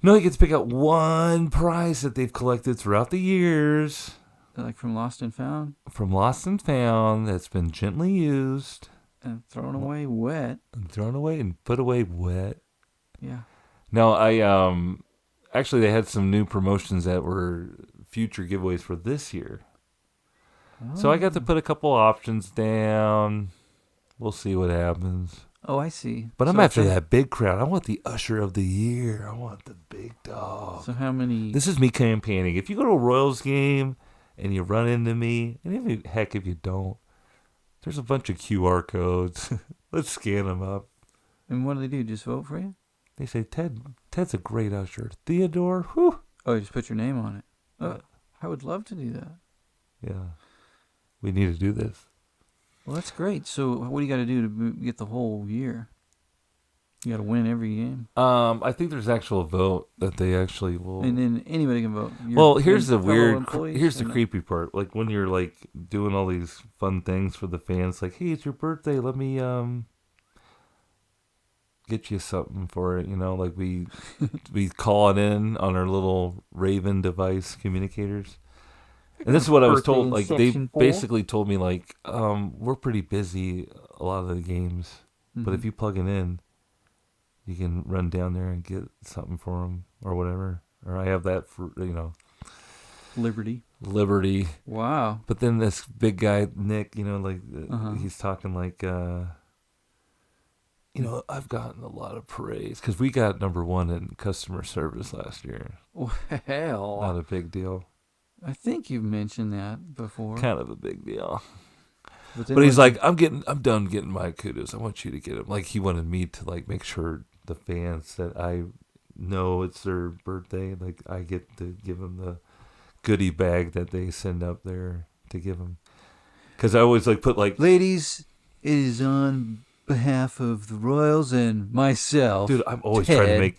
No, you get to pick out one prize that they've collected throughout the years Like from Lost and Found? from Lost and Found that's been gently used And thrown away wet. and thrown away and put away wet. Yeah. No, I actually they had some new promotions that were future giveaways for this year. So I got to put a couple options down. We'll see what happens. Oh, I see. But I'm So after if they- that big crowd. I want the usher of the year. I want the big dog. So how many? This is me campaigning. If you go to a Royals game and you run into me, and even heck if you don't, there's a bunch of QR codes. Let's scan them up. And what do they do? Just vote for you? They say Ted's a great usher. Theodore, whew. Oh, you just put your name on it. Oh, Yeah. I would love to do that. Yeah, we need to do this. Well, that's great. So what do you got to do to get the whole year? You got to win every game, I think there's actual vote that they actually will. and then anybody can vote. Well, here's the fellow weird. employees Here's the or not? creepy part. Like when you're like doing all these fun things for the fans, like, hey, it's your birthday. Let me get you something for it. You know, like we call it in on our little Raven device communicators. And this is what I was told. Like they basically told me, like, we're pretty busy a lot of the games, but if Mhm. you plug it in, you can run down there and get something for them or whatever. Or I have that for Liberty. Liberty. Wow. But then this big guy Nick, you know, like Uh-huh. he's talking like, you know, I've gotten a lot of praise because we got #1 in customer service last year. Well, Not a big deal. I think you've mentioned that before. Kind of a big deal. then But he's when- like, I'm done getting my kudos. I want you to get them. Like he wanted me to like make sure the fans that I know it's their birthday, like I get to give them the goodie bag that they send up there to give them. Because I always like put like, ladies, it is on behalf of the Royals and myself. dude, I'm always Ted. trying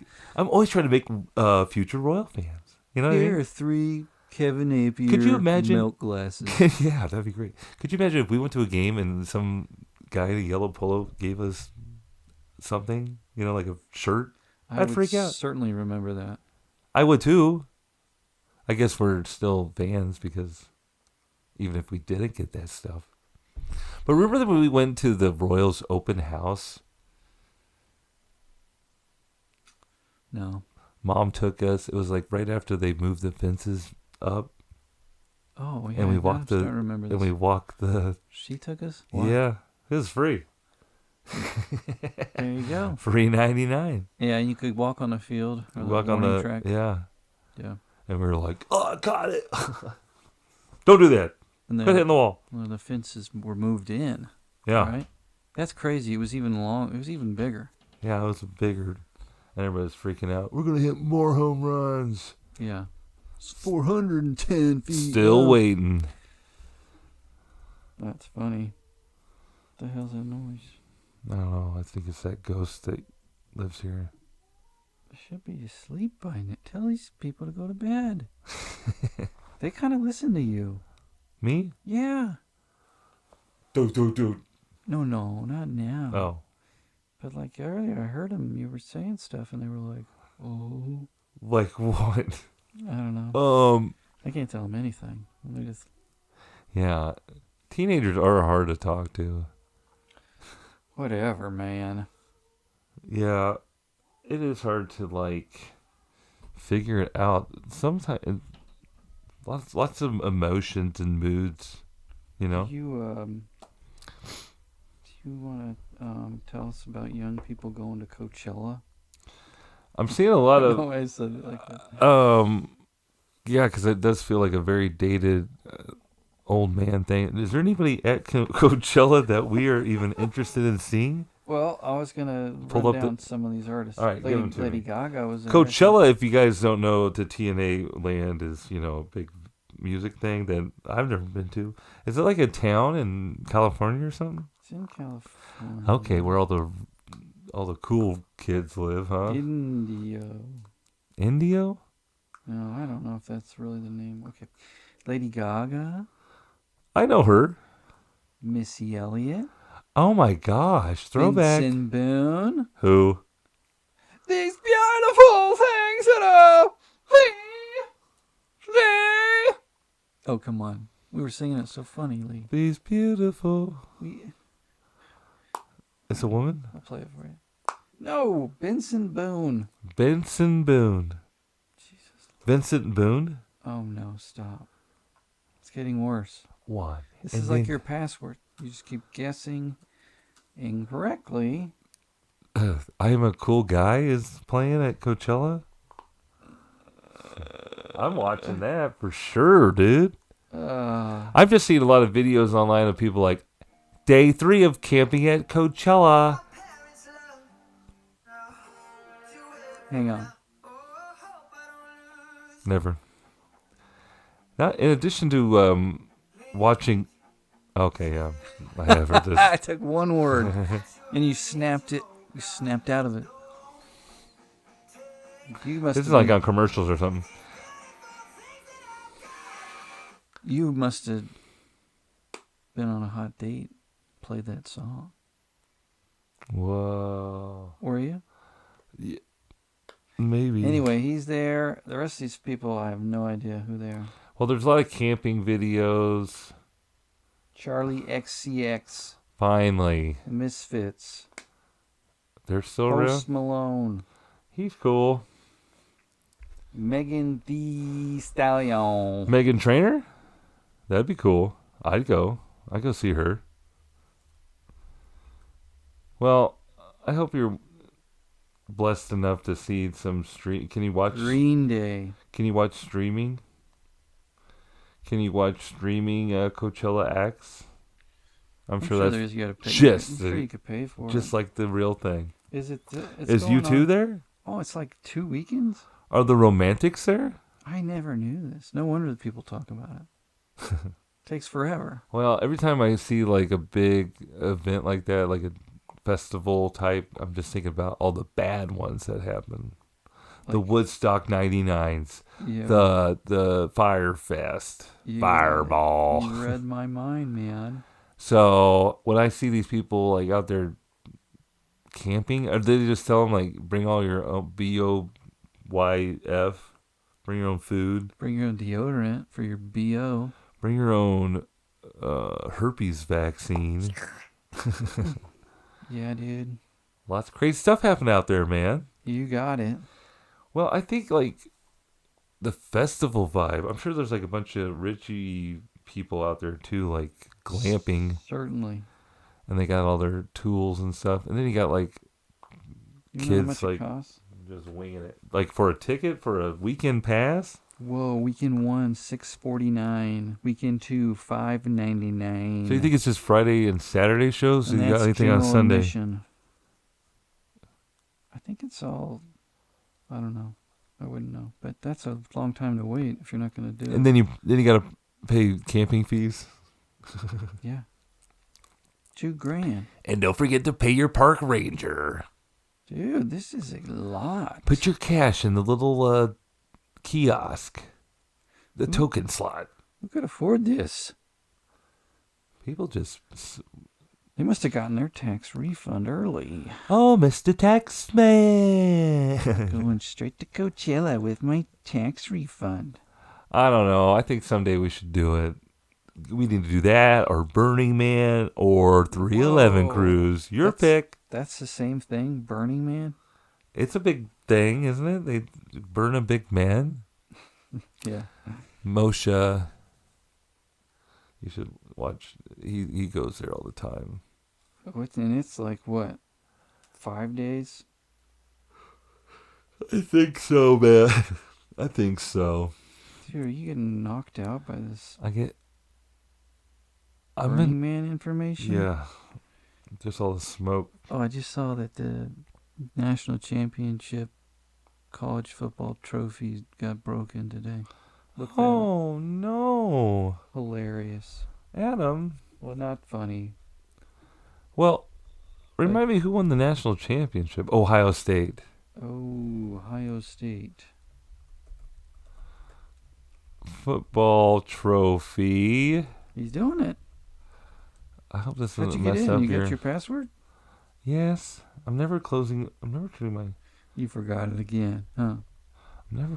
to make future Royal fans. You know what I Here mean? are 3 Kevin Napier Could you imagine- milk glasses. Yeah, that'd be great. Could you imagine if we went to a game and some guy in a yellow polo gave us something, you know, like a shirt? I I'd would freak out. certainly remember that. I would too. I guess we're still fans because even if we didn't get that stuff. But remember that when we went to the Royals open house? No. Mom took us. It was like right after they moved the fences up, Oh, yeah. and we now walked I'm the starting to remember and this. we walked the. She took us? Yeah, it was free. There you go. Free $99. Yeah, and you could walk on the field or the Walk on warning the track. yeah, Yeah. and we were like, "Oh, I got it! Don't do that! And Quit hitting the wall!" the fences were moved in. Yeah, Right? That's crazy. It was even long. It was even bigger. yeah, it was bigger, and everybody was freaking out. We're gonna hit more home runs. Yeah. It's 410 feet. Still up. waiting. That's funny. What the hell's that noise? I don't know. I think it's that ghost that lives here. I should be asleep by now. Tell these people to go to bed. They kind of listen to you. Me? Yeah. Dude. No, not now. Oh, But like earlier, I heard them. You were saying stuff, and they were like, "Oh, like what? I don't know. I can't tell them anything. They just Yeah. Teenagers are hard to talk to. whatever, man. Yeah, it is hard to like figure it out. Sometimes lots of emotions and moods, you know. Do you want to tell us about young people going to Coachella? I'm seeing a lot No, of I said it like that. yeah, because it does feel like a very dated old man thing. Is there anybody at Coachella that we are even interested in seeing? Well, I was gonna Pull run up down some of these artists. All right, give 'em to Lady me. Gaga was there. Coachella, if you guys don't know, to TNA land is, you know, a big music thing that I've never been to. Is it like a town in California or something? It's in California. Okay, where all the cool kids live, huh? Indio. Indio? No, I don't know if that's really the name. Okay. Lady Gaga, I know her. Missy Elliott, Oh my gosh, throwback. Vincent Boone. Who? These beautiful things that are Oh, come on. We were singing it so funny, Lee. These beautiful. We, It's a woman? I'll play it for you. No, Vincent Boone. Benson Boone. Jesus. Vincent Boone? Oh, no, stop. It's getting worse. What? This And is like then- your password. You just keep guessing incorrectly. I Am a Cool Guy is playing at Coachella? I'm watching that for sure, dude. I've just seen a lot of videos online of people like, day 3 of camping at Coachella. Hang on. Never. Not in addition to watching. Okay, yeah, I have heard this. I took one word and you snapped it. You snapped out of it. You must. This is have like been- on commercials or something. You must have been on a hot date. Played that song. Whoa. Were you? Maybe. Anyway, he's there. The rest of these people, I have no idea who they are. Well, there's a lot of camping videos. Charlie XCX, Finally, Misfits, they're still around. Post Malone, He's cool. Megan Thee Stallion. Megan Trainor? That'd be cool. I'd go see her. Well, I hope you're blessed enough to see some stream. Can you watch? Green Day. Can you watch streaming? Can you watch streaming Coachella acts? I'm sure that's there's you gotta pay. just I'm sure you could pay for just it. like the real thing. Is it? It's Is going U2 on- there? Oh, it's like 2 weekends. Are the Romantics there? I never knew this. No wonder the people talk about it. Takes forever. Well, every time I see like a big event like that, like a festival type, I'm just thinking about all the bad ones that happen. The Like- Woodstock 99s, Yeah. the Fire Fest, You- Fireball. You read my mind, man. So when I see these people like out there camping, or they just tell them like bring all your BOYF, bring your own food, Bring your own deodorant for your BO. bring your own herpes vaccine. Yeah, dude. Lots of crazy stuff happening out there, man. You got it. Well, I think like the festival vibe. I'm sure there's like a bunch of Richie people out there too, like glamping, Certainly. and they got all their tools and stuff. And then you got like You know how kids much like it costs? just winging it, like for a ticket for a weekend pass. Whoa, weekend 1, $6.49. Weekend 2, $5.99. So you think it's just Friday and Saturday shows? And You got that's anything on general Sunday? admission. I think it's all. I don't know. I wouldn't know, but that's a long time to wait if you're not going to do it. And then you got to pay camping fees. Yeah. $2,000. And don't forget to pay your park ranger. Dude, this is a lot. Put your cash in the little kiosk, the token slot. Who could afford this? People just, They must have gotten their tax refund early. oh, Mr. Taxman. Going straight to Coachella with my tax refund. I don't know. I think someday we should do it. We need to do that, or Burning Man, or 311 Whoa. Cruise. Your That's- pick. That's the same thing, Burning Man? It's a big thing, isn't it? They burn a big man. Yeah. Moshe. You should watch. He goes there all the time. And it's like, what, 5 days? I think so, man. I think so. Dude, are you getting knocked out by this I'm Burning in. Man information? Yeah. Just all the smoke. Oh, I just saw that the national championship college football trophy got broken today. Look that up. Oh no, Hilarious. Adam. Well, not funny. Well, remind me who won the national championship? Ohio State. Oh, Ohio State. Football trophy. He's doing it. I hope this How'd doesn't you get mess in? up You here. got your password? Yes. I'm never turning my. You forgot it again, huh? I'm never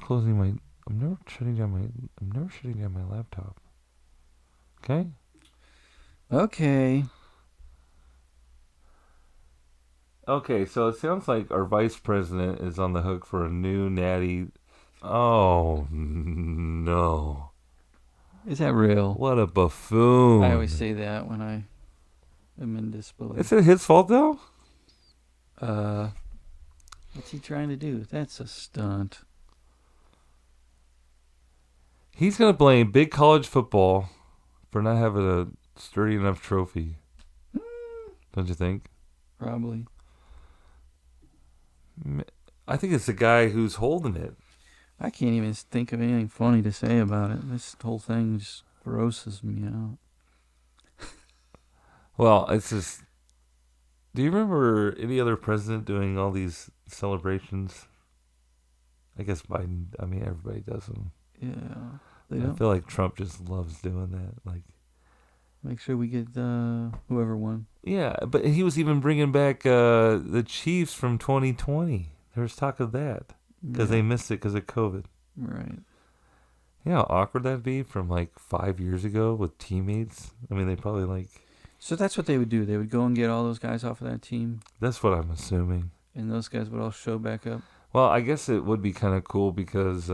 shutting down my laptop. Okay. Okay. Okay, so it sounds like our vice president is on the hook for a new natty. Oh no! Is that real? What a buffoon! I always say that when I am in disbelief. Is it his fault though? What's he trying to do? That's a stunt. He's gonna blame big college football for not having a sturdy enough trophy. Don't you think? Probably. I think it's the guy who's holding it. I can't even think of anything funny to say about it. This whole thing just grosses me out. Well, it's just. Do you remember any other president doing all these celebrations? I guess Biden. I mean, everybody does them. Yeah. They I don't feel like Trump just loves doing that. Like, make sure we get whoever won. yeah, but he was even bringing back the Chiefs from 2020. There was talk of that because they missed it because of COVID. Right. Yeah, how awkward that'd be from like 5 years ago with teammates. I mean, they probably like. So that's what they would do. They would go and get all those guys off of that team, That's what I'm assuming. and those guys would all show back up. Well, I guess it would be kind of cool because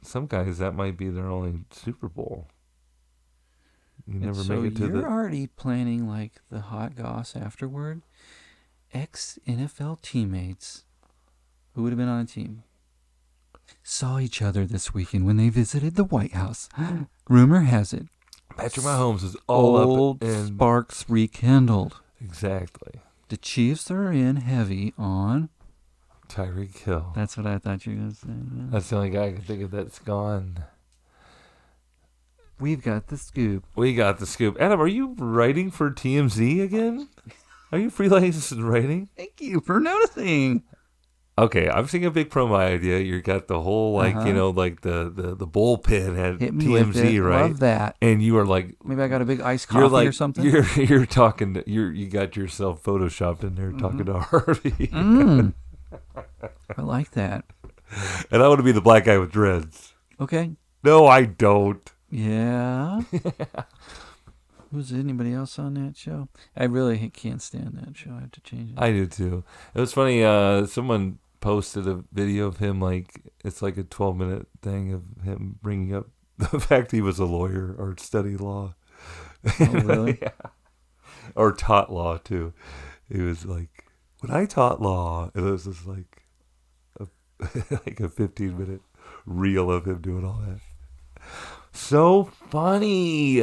some guys that might be their only Super Bowl. You And never so make it to you're the. already planning like the hot goss afterward. Ex-NFL teammates who would have been on a team saw each other this weekend when they visited the White House. Rumor has it, Patrick Mahomes is all old up and sparks rekindled. exactly. The Chiefs are in heavy on. Tyreek Hill. That's what I thought you were going to say. Yeah. That's the only guy I can think of that's gone. We've got the scoop. We got the scoop. Adam, are you writing for TMZ again? Are you freelance writing? Thank you for noticing. Okay, I'm seeing a big promo idea. You got the whole like like the bullpen at Hit me with TMZ, it. right? Love that. And you are like, Maybe I got a big iced you're coffee like or something. You're talking. You got yourself photoshopped in there talking to Harvey. I like that. And I want to be the black guy with dreads. Okay. No, I don't. Yeah. Was anybody else on that show? I really can't stand that show. I have to change it. I do too. It was funny. Someone posted a video of him, like it's like a 12-minute thing of him bringing up the fact he was a lawyer or studied law. Oh, really? Yeah. Or taught law too. He was like, when I taught law, it was just like a 15-minute reel of him doing all that. So funny.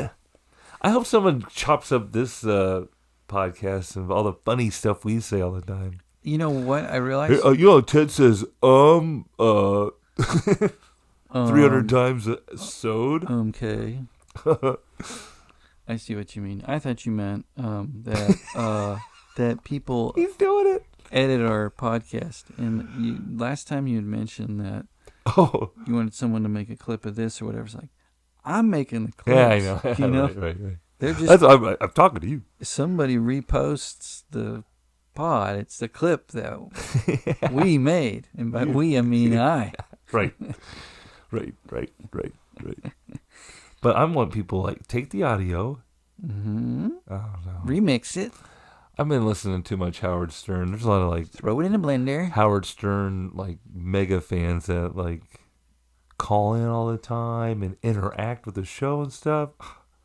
I hope someone chops up this podcast and all the funny stuff we say all the time. You know what? I realized. Ted says 300 times sewed. Okay. I see what you mean. I thought you meant that that people He's doing it. edit our podcast. And last time you had mentioned that Oh, you wanted someone to make a clip of this or whatever. It's like, I'm making the clips. yeah, I know. You know? right. They're just I'm talking to you. somebody reposts the pod. It's the clip that we made, and by we I mean I. Right. But I want people like take the audio. Mm-hmm. I don't know. Remix it. I've been listening to too much Howard Stern. There's a lot of like Throw it in a blender. Howard Stern like mega fans that like call in all the time and interact with the show and stuff.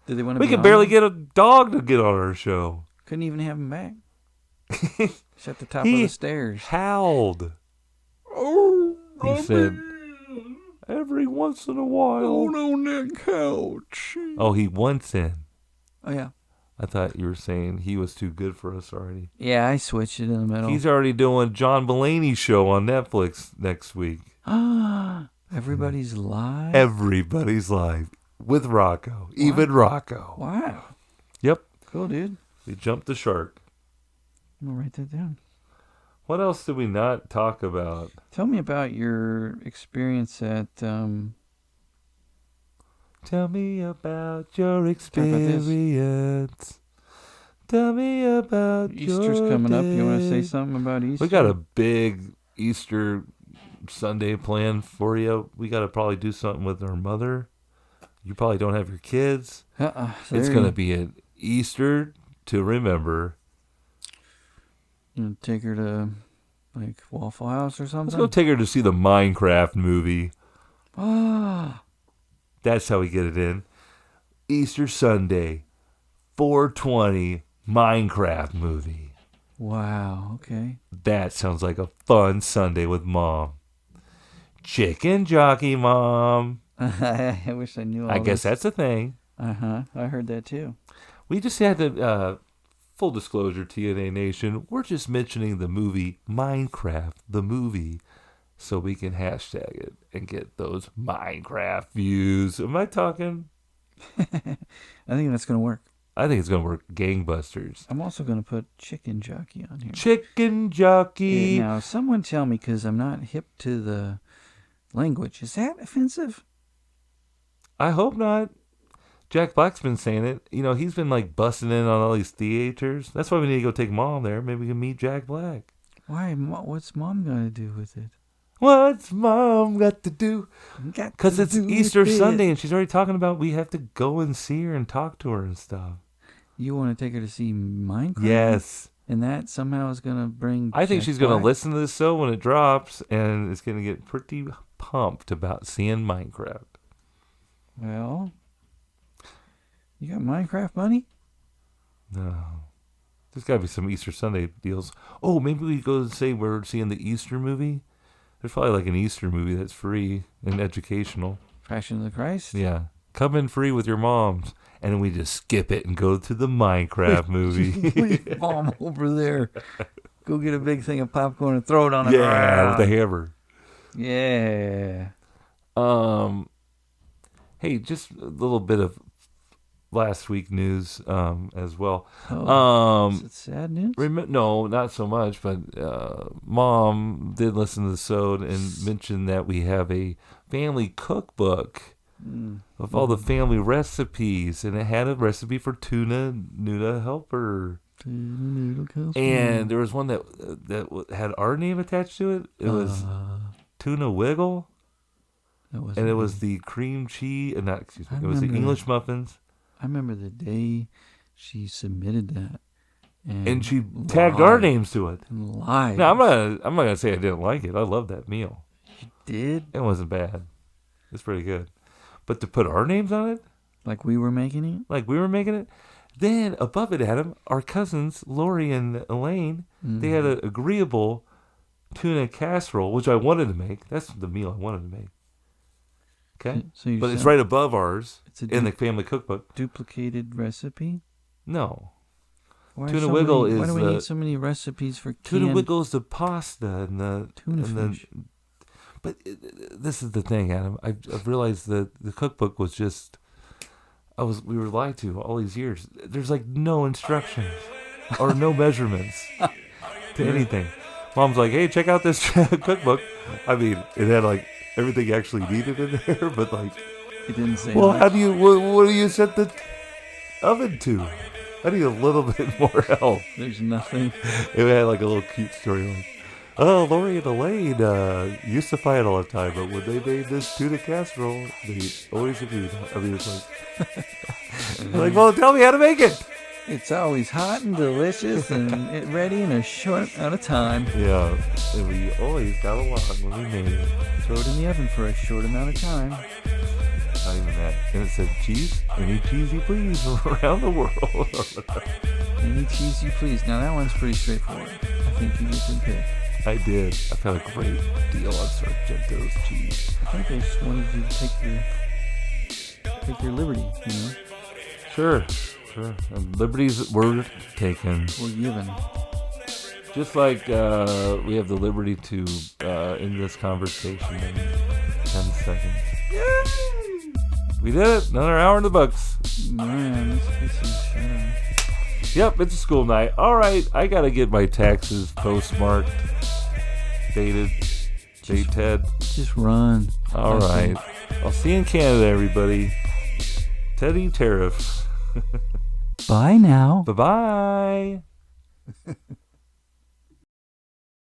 Did they want to? We can barely get a dog to get on our show. Couldn't even have him back. He's at the top He of the stairs. Howled. Oh, He said, every once in a while. on that couch. Oh, he wants in. Oh yeah. I thought you were saying he was too good for us already. Yeah, I switched it in the middle. He's already doing John Mulaney's show on Netflix next week. Everybody's live. Everybody's live with Rocco. Even Rocco. Wow. Yep. Cool, dude. We jumped the shark. I'm gonna write that down. What else did we not talk about? Tell me about your experience at. Tell me about your Talk about this. experience. Tell me about Easter's your coming up. You want to say day. something about Easter? We got a big Easter Sunday plan for you. We got to probably do something with our mother. You probably don't have your kids. It's going to be an Easter to remember. You take her to like Waffle House or something. Let's go take her to see the Minecraft movie. Ah, That's how we get it in. Easter Sunday, 4:20 Minecraft movie. wow. Okay. That sounds like a fun Sunday with Mom. Chicken jockey, Mom. I wish I knew. All I guess that's a thing. I heard that too. We just had to, full disclosure, TNA Nation, we're just mentioning the movie Minecraft, the movie, so we can hashtag it and get those Minecraft views. Am I talking? I think that's gonna work. I think it's going to work gangbusters. I'm also gonna put chicken jockey on here. Chicken jockey. Now, someone tell me, because I'm not hip to the language. Is that offensive? I hope not. Jack Black's been saying it. You know, he's been like busting in on all these theaters. That's why we need to go take Mom there. Maybe we can meet Jack Black. Why? What's Mom gonna do with it? What's Mom got to do? Because it's Easter Sunday and she's already talking about we have to go and see her and talk to her and stuff. You want to take her to see Minecraft? Yes. And that somehow is gonna bring. I think Jack she's going to Black? listen to this show when it drops and is going to get pretty pumped about seeing Minecraft. Well, you got Minecraft money? No. There's got to be some Easter Sunday deals. Oh, maybe we go and say we're seeing the Easter movie. There's probably like an Easter movie that's free and educational. Passion of the Christ? Yeah. Come in free with your moms. And then we just skip it and go to the Minecraft movie. Leave Mom over there. Go get a big thing of popcorn and throw it on the Yeah, ground. with the hammer. Yeah. Hey, just a little bit of last week news as well. Is it sad news? No, not so much, but Mom did listen to the show and mentioned that we have a family cookbook of all the family recipes, and it had a recipe for tuna noodle helper. And there was one that had our name attached to it. It was tuna wiggle. And it was the cream cheese, it was the English muffins. I remember the day she submitted that, And she tagged our names to it. And lied. No, I'm not gonna say I didn't like it. I loved that meal. You did? It wasn't bad. It's pretty good. But to put our names on it, Like we were making it? like we were making it, then above it, Adam, our cousins Lori and Elaine, they had an agreeable tuna casserole, which I wanted to make. That's the meal I wanted to make. Okay, So you but it's said right above ours it's a in the family cookbook. duplicated recipe? No, Why Tuna so wiggle many, Why is do we the- need so many recipes for tuna canned wiggle is the pasta and the tuna and fish? But this is the thing, Adam. I've realized that the cookbook was just we were lied to all these years. There's like no instructions or no measurements to anything. Mom's like, hey, check out this cookbook. I mean, it had like everything you actually needed in there, but like, It didn't say well, much. how do you what do you set the oven to? I need a little bit more help. There's nothing. It had like a little cute story like, oh, Lori and Elaine used to fight all the time, but when they made this tuna casserole, they always agreed. I mean, it's like, like, well, tell me how to make it. It's always hot and delicious and ready in a short amount of time. Yeah, and we always got along when we made it. Throw it in the oven for a short amount of time. Not even that. And it said, cheese, any cheese you please, from around the world. Any cheese you please. Now that one's pretty straightforward. I think you get to pick. I did. I found a great deal on Sargento's cheese. I think they just wanted you to take your liberty, you know? Sure. And liberties were taken. Or given. Just like we have the liberty to end this conversation in 10 seconds. Yay! We did it. Another hour in the books. Man, let's get some shadow. Yep, it's a school night. All right, I got to get my taxes postmarked, dated, dated. Just run. All right. I'll see you in Canada, everybody. Teddy Tariff. Bye now. Bye-bye.